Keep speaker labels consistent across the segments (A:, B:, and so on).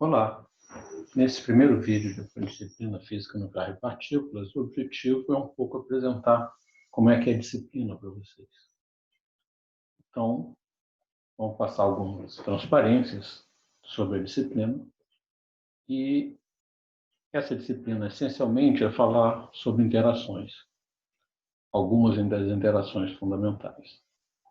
A: Olá! Nesse primeiro vídeo da disciplina Física Nuclear e Partículas, o objetivo é um pouco apresentar como é que é a disciplina para vocês. Então, vamos passar algumas transparências sobre a disciplina. E essa disciplina, essencialmente, é falar sobre interações, algumas das interações fundamentais.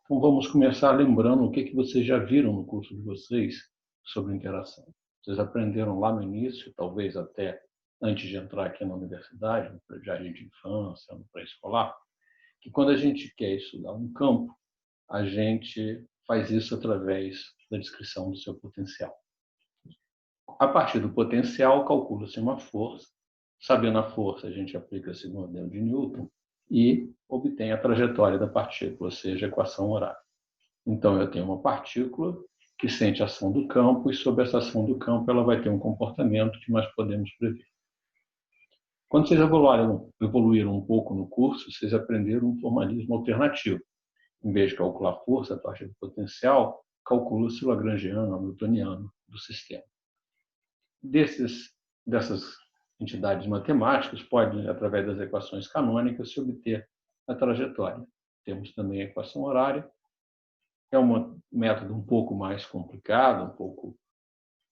A: Então, vamos começar lembrando o que vocês já viram no curso de vocês sobre interação. Vocês aprenderam lá no início, talvez até antes de entrar aqui na universidade, no jardim de infância, no pré-escolar, que quando a gente quer estudar um campo, a gente faz isso através da descrição do seu potencial. A partir do potencial, calcula-se uma força. Sabendo a força, a gente aplica esse modelo de Newton e obtém a trajetória da partícula, ou seja, a equação horária. Então, eu tenho uma partícula que sente a ação do campo e, sob essa ação do campo, ela vai ter um comportamento que nós podemos prever. Quando vocês evoluíram um pouco no curso, vocês aprenderam um formalismo alternativo. Em vez de calcular a força a partir do potencial, calcula-se o lagrangiano, hamiltoniano do sistema. Dessas entidades matemáticas, pode, através das equações canônicas, se obter a trajetória. Temos também a equação horária. É um método um pouco mais complicado, um pouco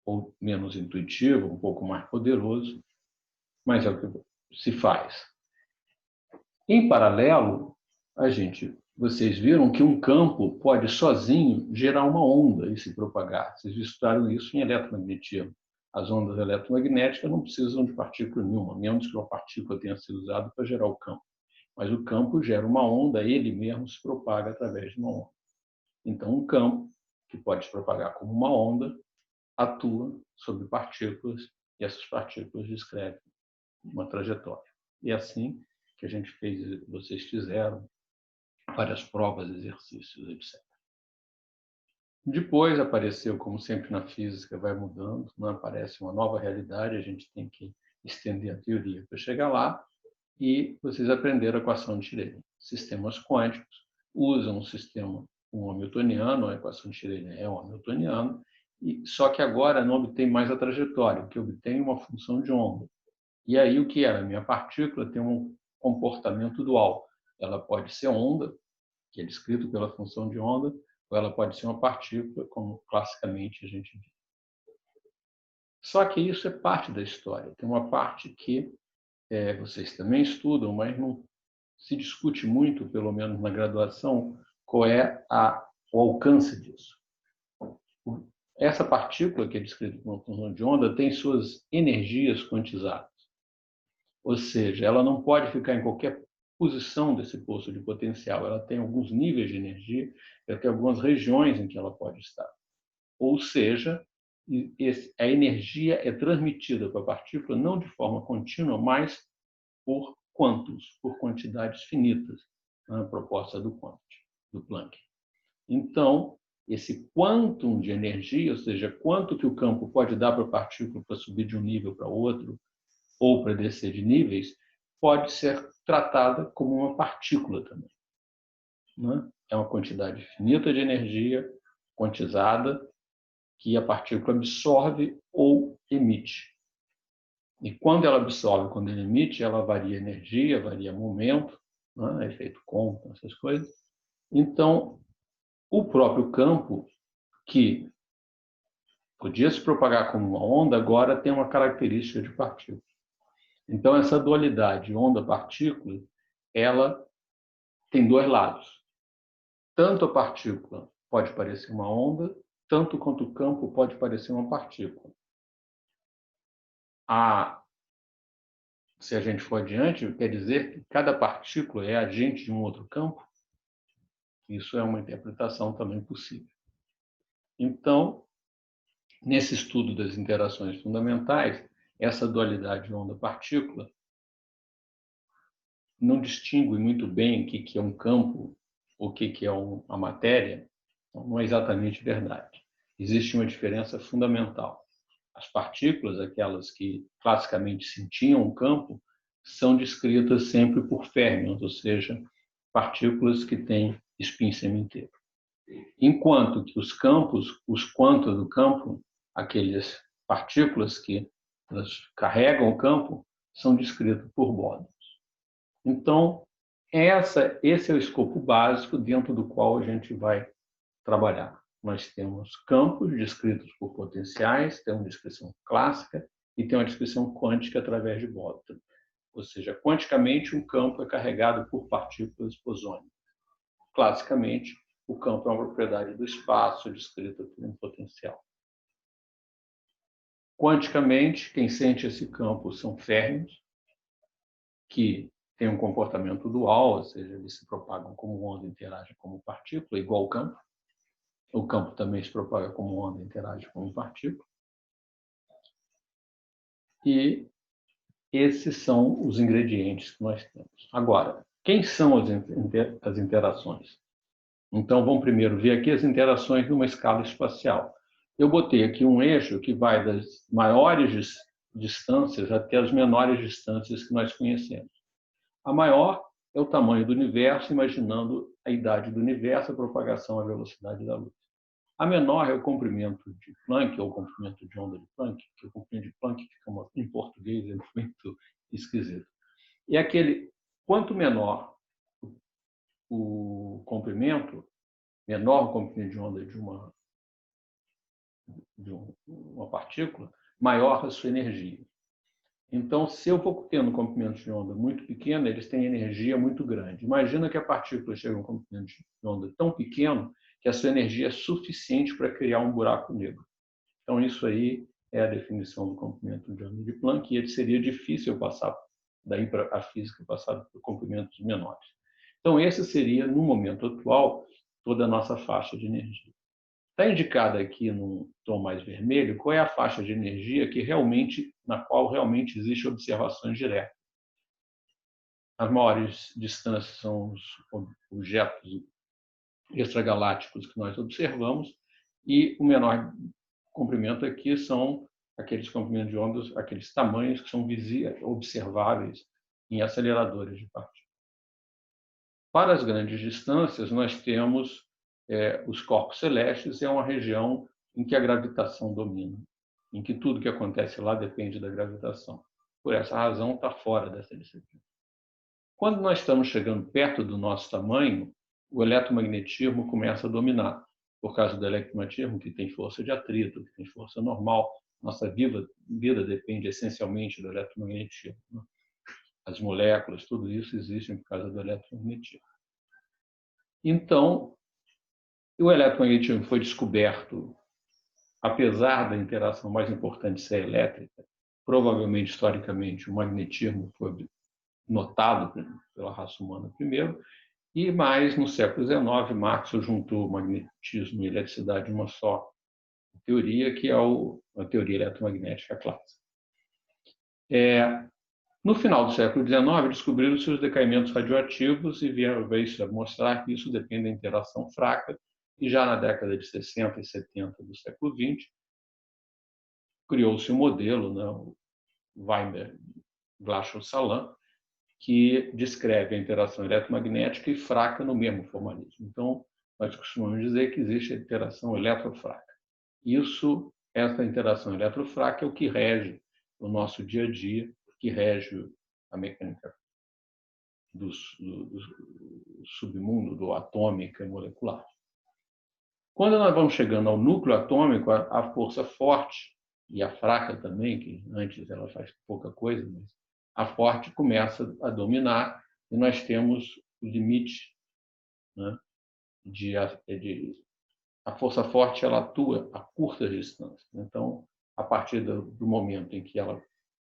A: ou menos intuitivo, um pouco mais poderoso, mas é o que se faz. Em paralelo, vocês viram que um campo pode sozinho gerar uma onda e se propagar. Vocês estudaram isso em eletromagnetismo. As ondas eletromagnéticas não precisam de partícula nenhuma, menos que uma partícula tenha sido usada para gerar o campo. Mas o campo gera uma onda, ele mesmo se propaga através de uma onda. Então, um campo, que pode se propagar como uma onda, atua sobre partículas e essas partículas descrevem uma trajetória. E é assim que a gente fez, vocês fizeram várias provas, exercícios, etc. Depois apareceu, como sempre na física, vai mudando, não aparece uma nova realidade, a gente tem que estender a teoria para chegar lá, e vocês aprenderam a equação de Schrödinger. Sistemas quânticos usam um sistema hamiltoniano, a equação de Schrödinger é um hamiltoniano, só que agora não obtém mais a trajetória, que obtém uma função de onda. E aí o que era? A minha partícula tem um comportamento dual. Ela pode ser onda, que é descrito pela função de onda, ou ela pode ser uma partícula, como classicamente a gente vê. Só que isso é parte da história. Tem uma parte que vocês também estudam, mas não se discute muito, pelo menos na graduação, qual é o alcance disso. Essa partícula, que é descrita como função de onda, tem suas energias quantizadas. Ou seja, ela não pode ficar em qualquer posição desse poço de potencial. Ela tem alguns níveis de energia, ela tem algumas regiões em que ela pode estar. Ou seja, a energia é transmitida para a partícula não de forma contínua, mas por quantos, por quantidades finitas, na proposta do Planck. Então, esse quantum de energia, ou seja, quanto que o campo pode dar para a partícula para subir de um nível para outro, ou para descer de níveis, pode ser tratada como uma partícula também. É uma quantidade finita de energia, quantizada, que a partícula absorve ou emite. E quando ela absorve, quando ela emite, ela varia energia, varia momento, efeito Compton, essas coisas. Então, o próprio campo, que podia se propagar como uma onda, agora tem uma característica de partícula. Então, essa dualidade onda-partícula, ela tem dois lados. Tanto a partícula pode parecer uma onda, tanto quanto o campo pode parecer uma partícula. Se a gente for adiante, quer dizer que cada partícula é agente de um outro campo? Isso é uma interpretação também possível. Então, nesse estudo das interações fundamentais, essa dualidade onda-partícula não distingue muito bem o que é um campo, o que é a matéria. Não é exatamente verdade. Existe uma diferença fundamental. As partículas, aquelas que classicamente sentiam o campo, são descritas sempre por férmions, ou seja, partículas que têm spin semi-inteiro. Enquanto que os quantos do campo, aqueles partículas que elas carregam o campo são descritas por bósons. Então, esse é o escopo básico dentro do qual a gente vai trabalhar. Nós temos campos descritos por potenciais, tem uma descrição clássica e tem uma descrição quântica através de bósons. Ou seja, quanticamente, um campo é carregado por partículas bosônicas. Classicamente, o campo é uma propriedade do espaço descrita por um potencial. Quanticamente, quem sente esse campo são férmions, que têm um comportamento dual, ou seja, eles se propagam como onda e interagem como partícula, igual ao campo. O campo também se propaga como onda e interage como partícula. E esses são os ingredientes que nós temos. Agora, quem são as interações? Então, vamos primeiro ver aqui as interações numa escala espacial. Eu botei aqui um eixo que vai das maiores distâncias até as menores distâncias que nós conhecemos. A maior é o tamanho do universo, imaginando a idade do universo, a propagação à velocidade da luz. A menor é o comprimento de Planck, ou o comprimento de onda de Planck, que o comprimento de Planck fica em português é muito esquisito. E quanto menor o comprimento, menor o comprimento de onda de uma partícula, maior a sua energia. Então, se eu vou tendo um comprimento de onda muito pequeno, eles têm energia muito grande. Imagina que a partícula chega a um comprimento de onda tão pequeno que a sua energia é suficiente para criar um buraco negro. Então, isso aí é a definição do comprimento de onda de Planck, e ele seria difícil passar daí para a física, passar por comprimentos menores. Então, esse seria, no momento atual, toda a nossa faixa de energia. Está indicada aqui no tom mais vermelho qual é a faixa de energia na qual realmente existe observações diretas. As maiores distâncias são os objetos extragalácticos que nós observamos, e o menor comprimento aqui são aqueles comprimentos de ondas, aqueles tamanhos que são observáveis em aceleradores de partículas. Para as grandes distâncias, nós temos os corpos celestes, é uma região em que a gravitação domina, em que tudo que acontece lá depende da gravitação. Por essa razão, está fora dessa disciplina. Quando nós estamos chegando perto do nosso tamanho, o eletromagnetismo começa a dominar, por causa do eletromagnetismo, que tem força de atrito, que tem força normal. Nossa vida depende essencialmente do eletromagnetismo. As moléculas, tudo isso existe por causa do eletromagnetismo. Então, o eletromagnetismo foi descoberto, apesar da interação mais importante ser elétrica, provavelmente, historicamente, o magnetismo foi notado pela raça humana primeiro, e mais no século XIX, Maxwell juntou magnetismo e eletricidade em uma só teoria, que é a teoria eletromagnética clássica. No final do século XIX, descobriram-se os decaimentos radioativos e veio-se a mostrar que isso depende da interação fraca, e já na década de 60 e 70 do século XX, criou-se um modelo, o Weinberg-Glashow-Salam, que descreve a interação eletromagnética e fraca no mesmo formalismo. Então, nós costumamos dizer que existe a interação eletrofraca. Essa interação eletrofraca é o que rege o nosso dia a dia, que rege a mecânica do submundo, do atômica e molecular. Quando nós vamos chegando ao núcleo atômico, a força forte, e a fraca também, que antes ela faz pouca coisa, mas a forte começa a dominar, e nós temos o limite, né, a força forte ela atua a curtas distâncias. Então, a partir do momento em que ela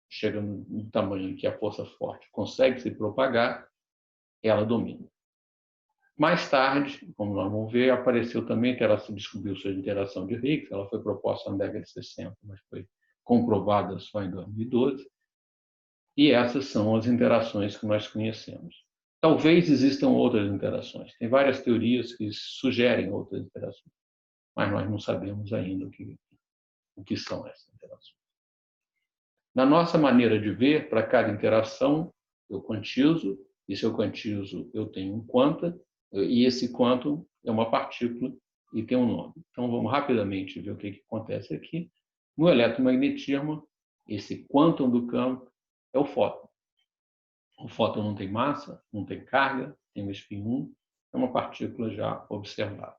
A: chega no tamanho em que a força forte consegue se propagar, ela domina. Mais tarde, como nós vamos ver, apareceu também que ela se descobriu sua interação de Higgs, ela foi proposta na década de 60, mas foi comprovada só em 2012, e essas são as interações que nós conhecemos. Talvez existam outras interações, tem várias teorias que sugerem outras interações, mas nós não sabemos ainda o que são essas interações. Na nossa maneira de ver, para cada interação, eu quantizo, e se eu quantizo, eu tenho um quanta, e esse quantum é uma partícula e tem um nome. Então, vamos rapidamente ver o que acontece aqui. No eletromagnetismo, esse quantum do campo é o fóton. O fóton não tem massa, não tem carga, tem um spin 1, é uma partícula já observada.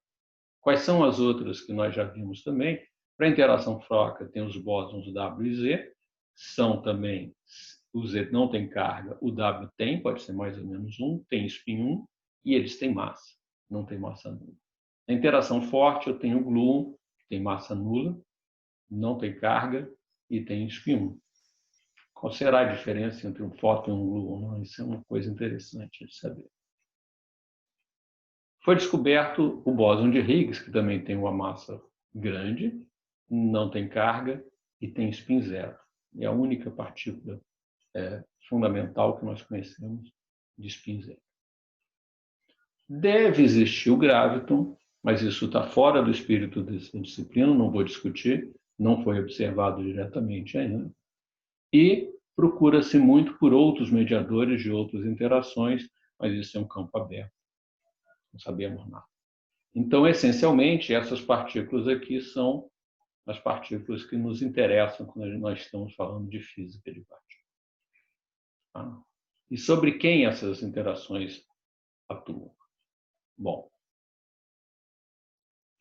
A: Quais são as outras que nós já vimos também? Para a interação fraca, tem os bósons W e Z, são também, o Z não tem carga, o W tem, pode ser mais ou menos 1, tem spin 1, e eles têm massa, não tem massa nula. Na interação forte, eu tenho o gluon, que tem massa nula, não tem carga e tem spin 1. Qual será a diferença entre um fóton e um gluon? Isso é uma coisa interessante de saber. Foi descoberto o bóson de Higgs, que também tem uma massa grande, não tem carga e tem spin zero. É a única partícula fundamental que nós conhecemos de spin zero. Deve existir o graviton, mas isso está fora do espírito dessa disciplina, não vou discutir, não foi observado diretamente ainda. E procura-se muito por outros mediadores de outras interações, mas isso é um campo aberto, não sabemos nada. Então, essencialmente, essas partículas aqui são as partículas que nos interessam quando nós estamos falando de física de partículas. Tá? E sobre quem essas interações atuam? Bom,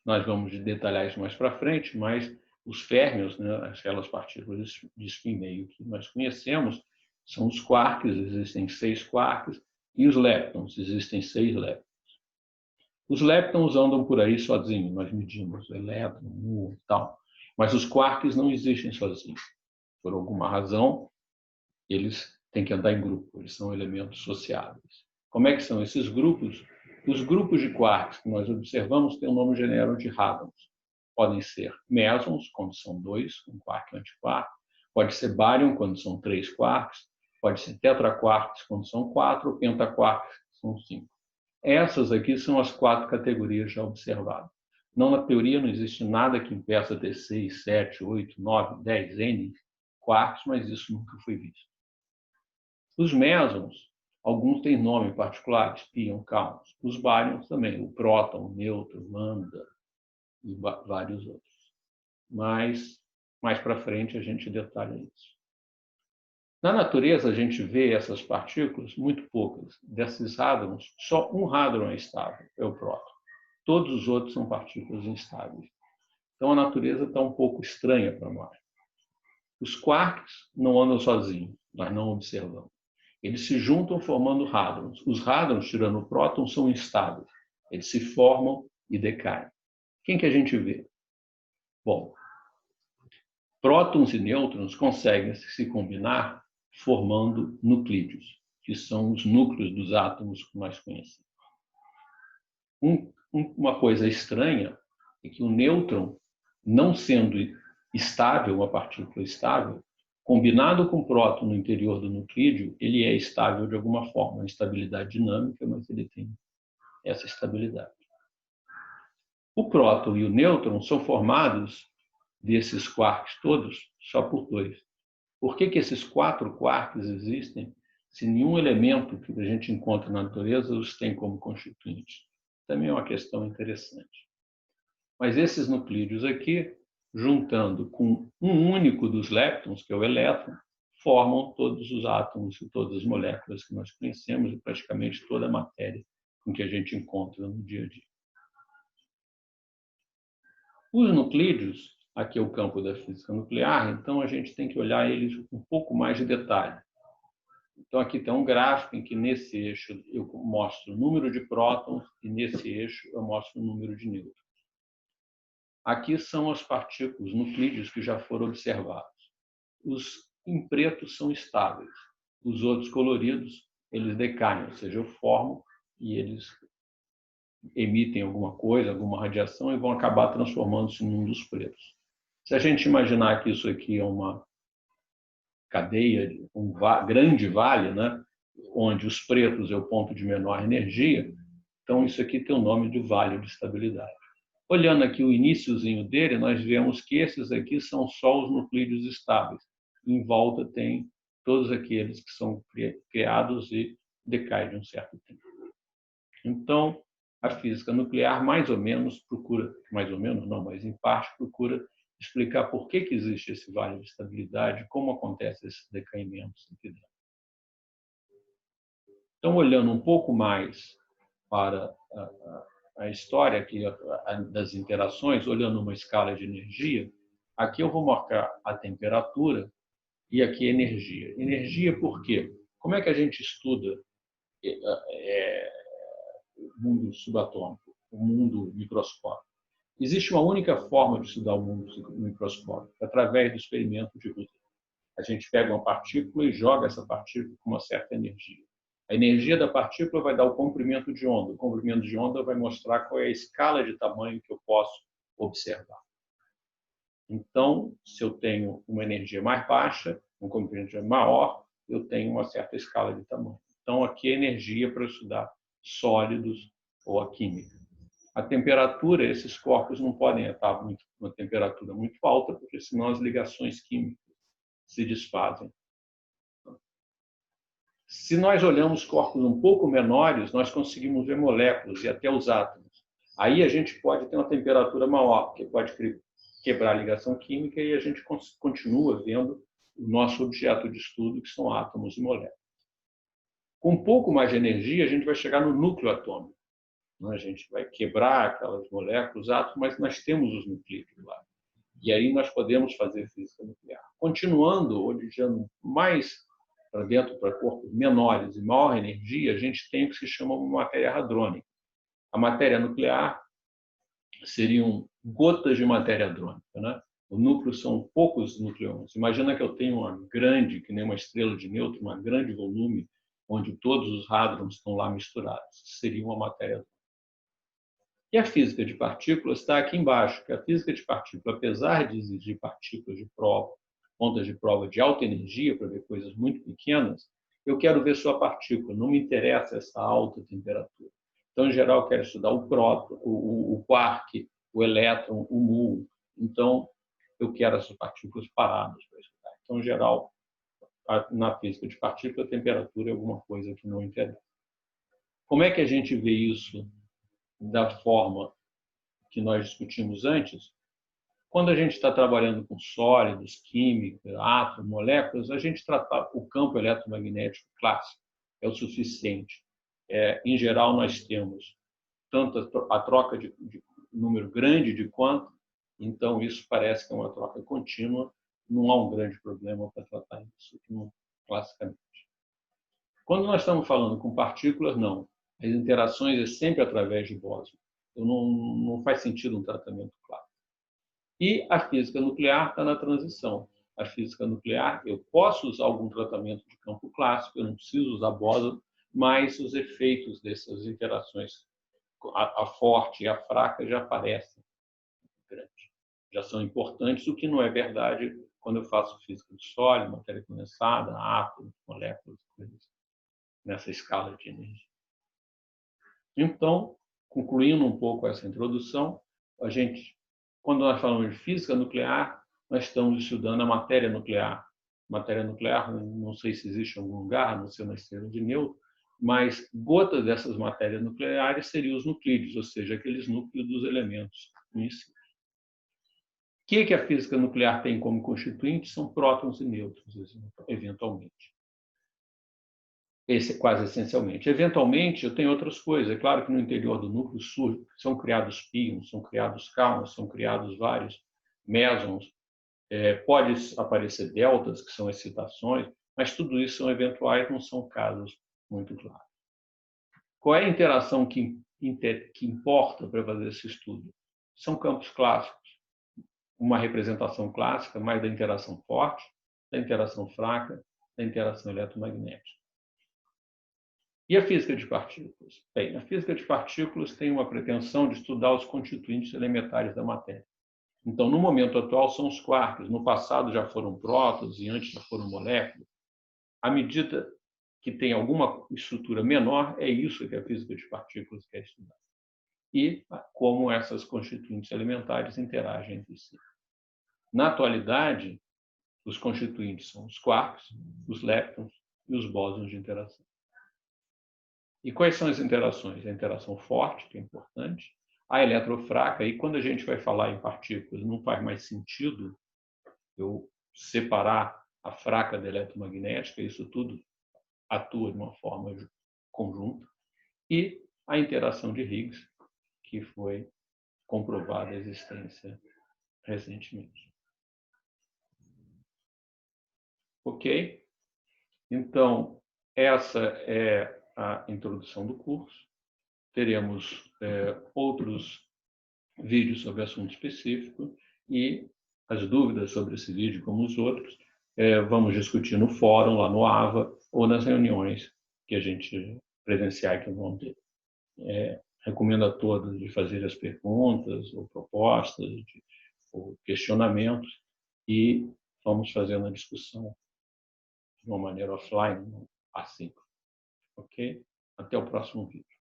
A: nós vamos detalhar isso mais para frente, mas os férmions, né, aquelas partículas de spin meio que nós conhecemos, são os quarks, existem 6 quarks, e os leptons, existem 6 leptons. Os leptons andam por aí sozinhos, nós medimos elétron, mu e tal, mas os quarks não existem sozinhos. Por alguma razão, eles têm que andar em grupo, eles são elementos sociáveis. Como é que são esses grupos? Os grupos de quarks que nós observamos têm o nome genérico de hadrons. Podem ser mesons, quando são 2, um quark e um antiquark. Pode ser bárion, quando são 3 quarks. Pode ser tetraquarks, quando são 4, ou pentaquarks, quando são 5. Essas aqui são as 4 categorias já observadas. Não, na teoria não existe nada que impeça ter 6, 7, 8, 9, 10, N quarks, mas isso nunca foi visto. Os mesons, alguns têm nome particulares, pion, cáons. Os bárions também, o próton, o nêutron, o lambda e vários outros. Mas mais para frente a gente detalha isso. Na natureza a gente vê essas partículas muito poucas. Desses hadrons, só um hadron é estável, é o próton. Todos os outros são partículas instáveis. Então a natureza está um pouco estranha para nós. Os quarks não andam sozinhos, nós não observamos. Eles se juntam formando hadrons. Os hadrons, tirando o próton, são instáveis. Eles se formam e decaem. Quem que a gente vê? Bom, prótons e nêutrons conseguem se combinar formando nuclídeos, que são os núcleos dos átomos que nós conhecemos. Uma coisa estranha é que o nêutron, não sendo estável, uma partícula estável, combinado com o próton no interior do nuclídeo, ele é estável de alguma forma, uma estabilidade dinâmica, mas ele tem essa estabilidade. O próton e o nêutron são formados desses quarks todos só por 2. Por que esses 4 quarks existem se nenhum elemento que a gente encontra na natureza os tem como constituintes? Também é uma questão interessante. Mas esses nuclídeos aqui, juntando com um único dos leptons, que é o elétron, formam todos os átomos e todas as moléculas que nós conhecemos e praticamente toda a matéria com que a gente encontra no dia a dia. Os nuclídeos, aqui é o campo da física nuclear, então a gente tem que olhar eles com um pouco mais de detalhe. Então aqui tem um gráfico em que nesse eixo eu mostro o número de prótons e nesse eixo eu mostro o número de nêutrons. Aqui são as partículas, nuclídeos que já foram observados. Os em preto são estáveis. Os outros coloridos, eles decaem, ou seja, eu formo e eles emitem alguma coisa, alguma radiação e vão acabar transformando-se num dos pretos. Se a gente imaginar que isso aqui é uma cadeia, um grande vale, né, onde os pretos é o ponto de menor energia, então isso aqui tem o nome de vale de estabilidade. Olhando aqui o iniciozinho dele, nós vemos que esses aqui são só os nuclídeos estáveis. Em volta tem todos aqueles que são criados e decaem de um certo tempo. Então, a física nuclear mais ou menos procura, mais ou menos não, mas em parte procura explicar por que existe esse vale de estabilidade, como acontece esses decaimentos aqui dentro. Então, olhando um pouco mais para a história aqui das interações, olhando uma escala de energia, aqui eu vou marcar a temperatura e aqui a energia. Energia por quê? Como é que a gente estuda o mundo subatômico, o mundo microscópico? Existe uma única forma de estudar o mundo microscópico, através do experimento de Rutherford. A gente pega uma partícula e joga essa partícula com uma certa energia. A energia da partícula vai dar o comprimento de onda. O comprimento de onda vai mostrar qual é a escala de tamanho que eu posso observar. Então, se eu tenho uma energia mais baixa, um comprimento maior, eu tenho uma certa escala de tamanho. Então, aqui é energia para estudar sólidos ou a química. A temperatura, esses corpos não podem estar uma temperatura muito alta, porque senão as ligações químicas se desfazem. Se nós olhamos corpos um pouco menores, nós conseguimos ver moléculas e até os átomos. Aí a gente pode ter uma temperatura maior, que pode quebrar a ligação química e a gente continua vendo o nosso objeto de estudo, que são átomos e moléculas. Com um pouco mais de energia, a gente vai chegar no núcleo atômico. A gente vai quebrar aquelas moléculas, átomos, mas nós temos os nucleídos lá. E aí nós podemos fazer física nuclear. Continuando, olhando mais para dentro, para corpos menores e maior energia, a gente tem o que se chama uma matéria hadrônica. A matéria nuclear seriam gotas de matéria hadrônica, né? O núcleo são poucos nucleões. Imagina que eu tenho uma grande, que nem uma estrela de nêutron, uma grande volume, onde todos os hadrons estão lá misturados. Seria uma matéria hadrônica. E a física de partículas está aqui embaixo, que a física de partículas, apesar de exigir partículas de prova, pontas de prova de alta energia para ver coisas muito pequenas, eu quero ver sua partícula, não me interessa essa alta temperatura. Então, em geral, eu quero estudar o próton, o quark, o elétron, o muon. Então, eu quero essas partículas paradas para estudar. Então, em geral, na física de partícula, a temperatura é alguma coisa que não interessa. Como é que a gente vê isso da forma que nós discutimos antes? Quando a gente está trabalhando com sólidos, química, átomos, moléculas, a gente trata o campo eletromagnético clássico, é o suficiente. Em geral, nós temos tanto a troca de número grande de quanto, então isso parece que é uma troca contínua, não há um grande problema para tratar isso classicamente. Quando nós estamos falando com partículas, não. As interações é sempre através de bóson. Então, não faz sentido um tratamento clássico. E a física nuclear está na transição. A física nuclear, eu posso usar algum tratamento de campo clássico, eu não preciso usar bóson, mas os efeitos dessas interações, a forte e a fraca, já aparecem grandes. Já são importantes, o que não é verdade quando eu faço física de sólido, matéria condensada, átomos, moléculas, coisas nessa escala de energia. Então, concluindo um pouco essa introdução, quando nós falamos de física nuclear, nós estamos estudando a matéria nuclear. Matéria nuclear, não sei se existe em algum lugar, não sei na estrela de nêutron, mas gotas dessas matérias nucleares seriam os nuclídeos, ou seja, aqueles núcleos dos elementos conhecidos. O que a física nuclear tem como constituinte? São prótons e nêutrons, eventualmente. Esse é quase essencialmente. Eventualmente, eu tenho outras coisas. É claro que no interior do núcleo são criados pions, são criados kaons, são criados vários mesons. Pode aparecer deltas, que são excitações, mas tudo isso são eventuais, não são casos muito claros. Qual é a interação que importa para fazer esse estudo? São campos clássicos. Uma representação clássica, mais da interação forte, da interação fraca, da interação eletromagnética. E a física de partículas? Bem, a física de partículas tem uma pretensão de estudar os constituintes elementares da matéria. Então, no momento atual, são os quarks. No passado já foram prótons e antes já foram moléculas. À medida que tem alguma estrutura menor, é isso que a física de partículas quer estudar. E como essas constituintes elementares interagem entre si. Na atualidade, os constituintes são os quarks, os leptons e os bósons de interação. E quais são as interações? A interação forte, que é importante, a eletrofraca. E quando a gente vai falar em partículas, não faz mais sentido eu separar a fraca da eletromagnética, isso tudo atua de uma forma conjunta. E a interação de Higgs, que foi comprovada a existência recentemente. Ok? Então, essa é a introdução do curso. Teremos outros vídeos sobre assunto específico e as dúvidas sobre esse vídeo, como os outros, vamos discutir no fórum, lá no AVA, ou nas reuniões que a gente presenciar que vão ter. Recomendo a todos de fazer as perguntas ou propostas ou questionamentos e vamos fazendo a discussão de uma maneira offline, assim. Ok? Até o próximo vídeo.